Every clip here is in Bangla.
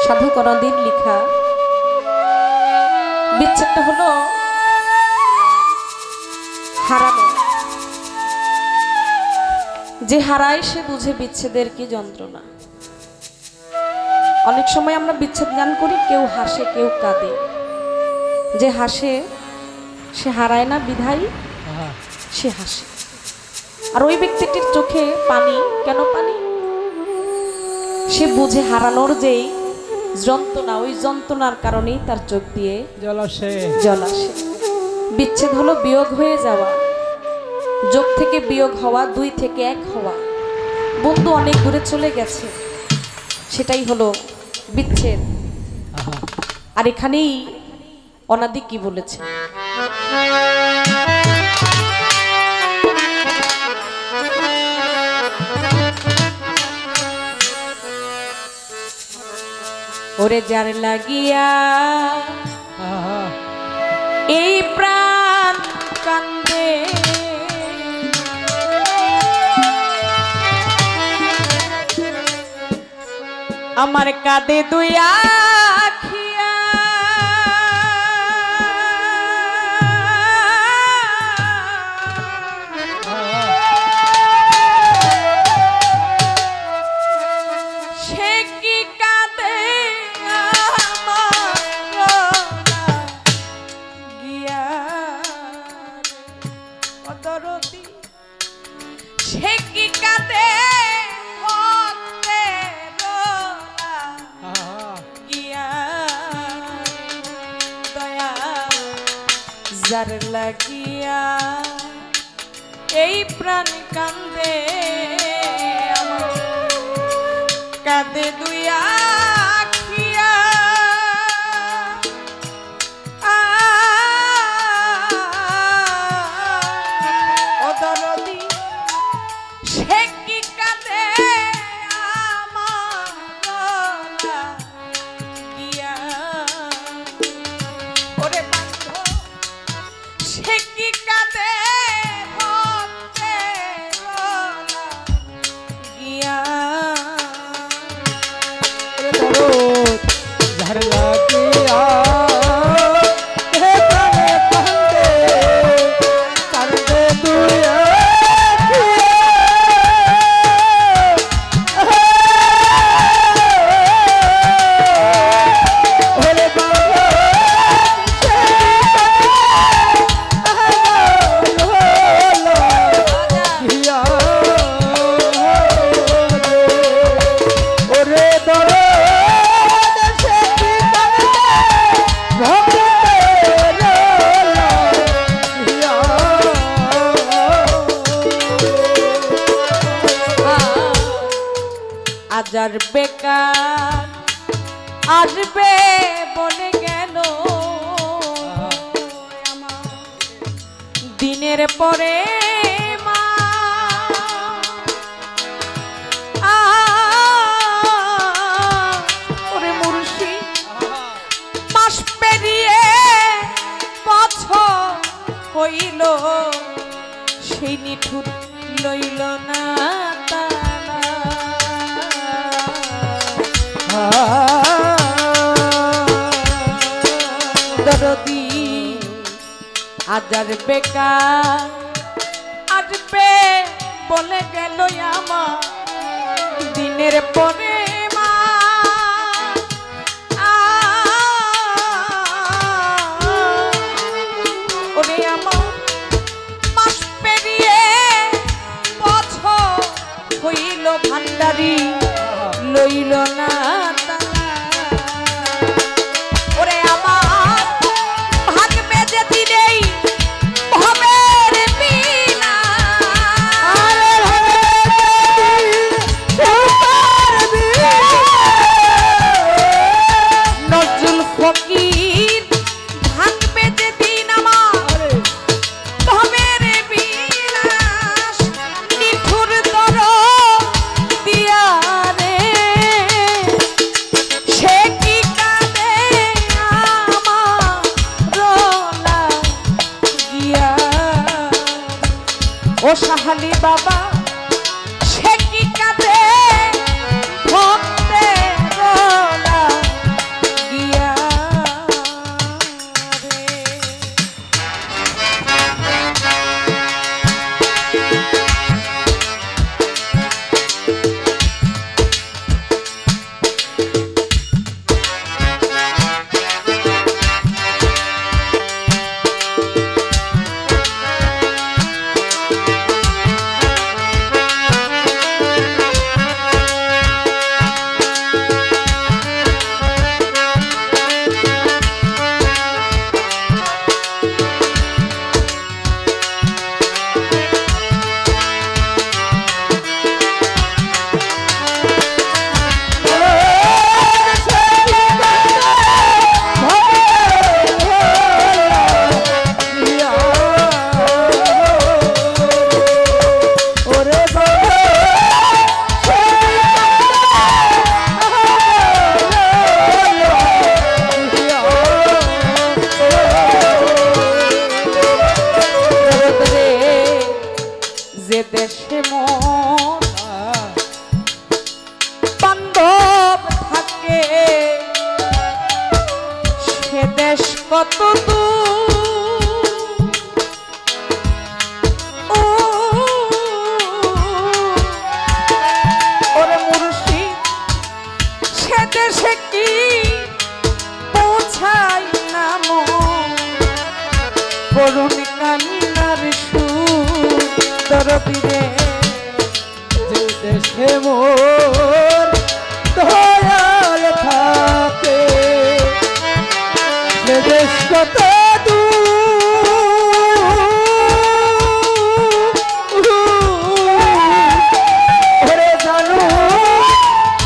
সাধু করণদের লেখা। বিচ্ছেদটা হলো হারানো। যে হারায় সে বুঝে বিচ্ছেদের কি যন্ত্রণা। অনেক সময় আমরা বিচ্ছেদ গান করি, কেউ হাসে কেউ কাঁদে। যে হাসে সে হারায় না বিধায় সে হাসে। আর ওই ব্যক্তিটির চোখে পানি, কেন পানি? সে বুঝে হারানোর যেই যন্ত্রণা, ওই যন্ত্রণার কারণেই তার চোখ দিয়ে জল আসে। বিচ্ছেদ হলো বিয়োগ হয়ে যাওয়া, যোগ থেকে বিয়োগ হওয়া, দুই থেকে এক হওয়া। বন্ধু অনেক দূরে চলে গেছে, সেটাই হলো বিচ্ছেদ। আর এখানেই অনাদি কি বলেছে, ওরে যার লাগিয়া এই প্রাণ কান্দে, আমার কাঁদে দুই আখিয়া, সে কি কাঁদে গিয়া অদরদি, সে কি কাঁদে যার লাগিয়া এই প্রাণ কান্দে, আমার কাঁদে দুই আখিয়া, ও দরদি সে কি কাঁদে আমার লাগিয়া, ওরে সে কি কাঁদে গিয়া, ঝাড় লাগিয়া কান্দে দুই আজার বেকার আসবে বলে গেল আমার দিনের পরে মা, ওরে মুর্শি মাস পেরিয়ে বছর হইল, সেই নিঠুর লইল না দরদি। আজার বেকার আসবে বলে গেল আমার দিনের পরে মা, ওরে আমার মাস পেরিয়ে বছর হইল, ভান্ডারি লইল না ওরে আমার ভাগবে যে দিনেই ভবের বিনা, নজরুল ফকির ভাগবে যে দিন আমার ভবের বিলাস, নিঠুর দর দিয়া রে সে কি কাঁদে আমার লাগিয়া, ও সাহালি বাবা সে কি কাঁদে ভক্তের কত ওরে মুর্শিদ সে দেশে কি পৌঁছাই না মন করুণ কান্নার সুর দরদিরে যে দেশে মোর দয়াল থাকে সে দেশ কত ওরে জানো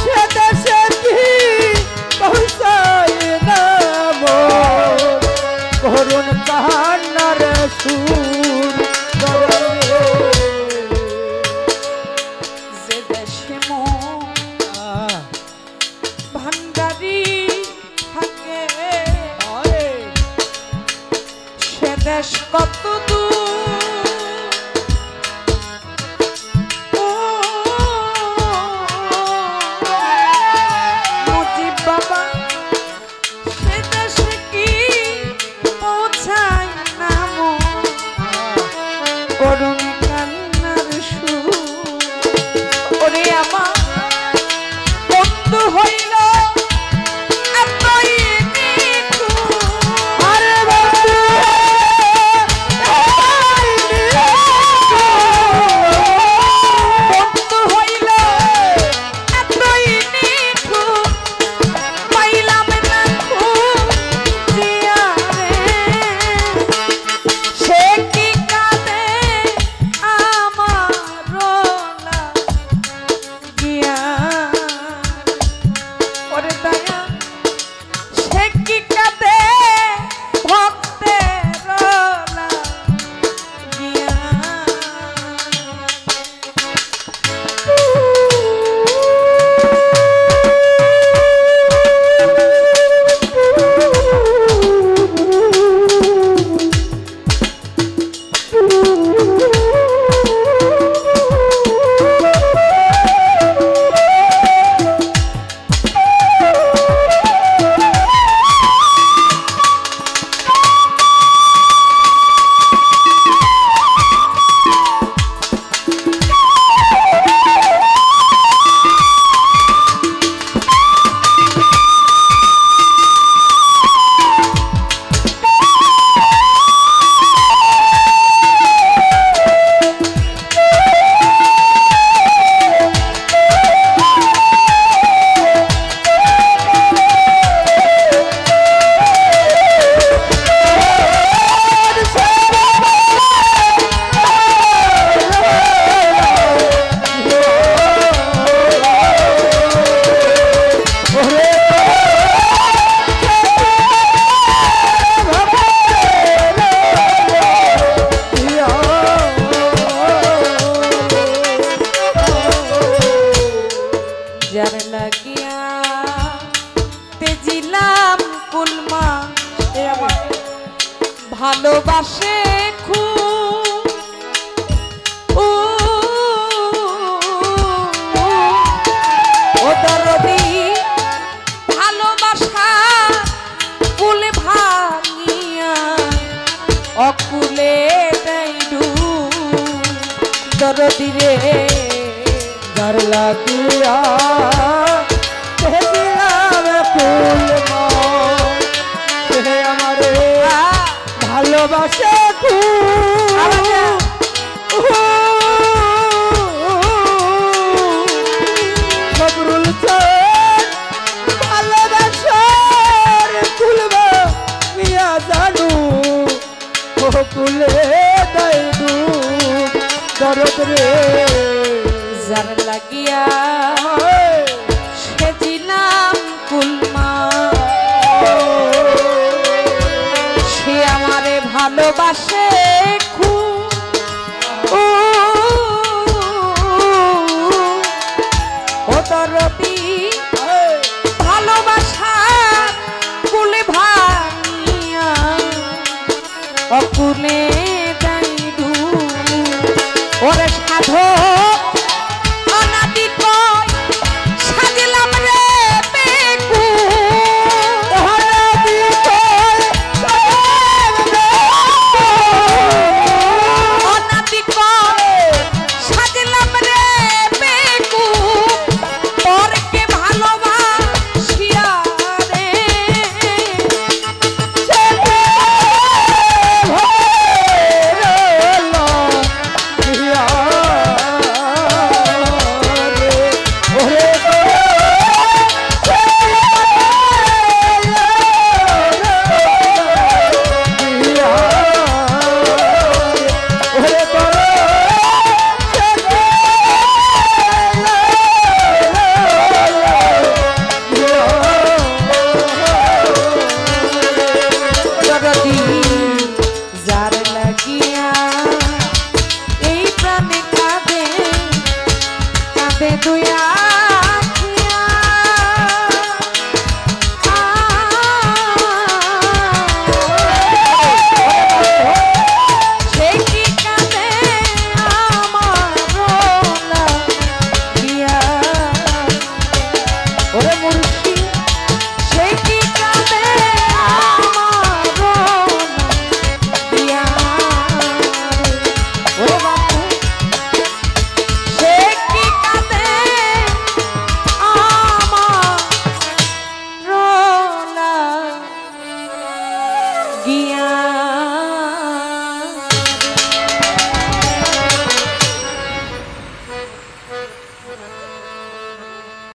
সে দেশে কি পৌঁছায় না মোর করুণ কান্নার সুর যে দেশে মন ভান্ডারি থাকে সে দেশ কত মুজিব বাবা সে দেশে কি পৌঁছায় না মন করুণ কান্নার সুর ওরে আমার বন্ধু হইল এতই নিঠুর। আরে বন্ধু বন্ধু হইল এতই নিঠুর, পাইলাম না খুঁজিয়া রে। সে কি কাঁদে আমার লাগিয়া। ওরে দয়া সে কি কাঁদে ভক্তের লাগিয়া। যার লাগিয়া তেজিলাম কুলমা সে আমার ভালোবাসে খুব। ও দরদি ভালোবাসা কুল ভাঙিয়া অকুলে দেইডু দরদি রে। যার লাগিয়া দিলাম ফুল সে আমারে ভালোবাসে সবরুল ভালোবাসার খুলব মিয়া জানু কুলে দেয় দরদ রে। যার লাগিয়া সেজিলাম কুলমা সে আমারে ভালোবাসে খুব। ও দরদি ভালোবাসা কুলে ভাঙিয়া অকুলে দাইডু ওরে সাধু সাজলাম রে বেকু। ওরে মুড়ি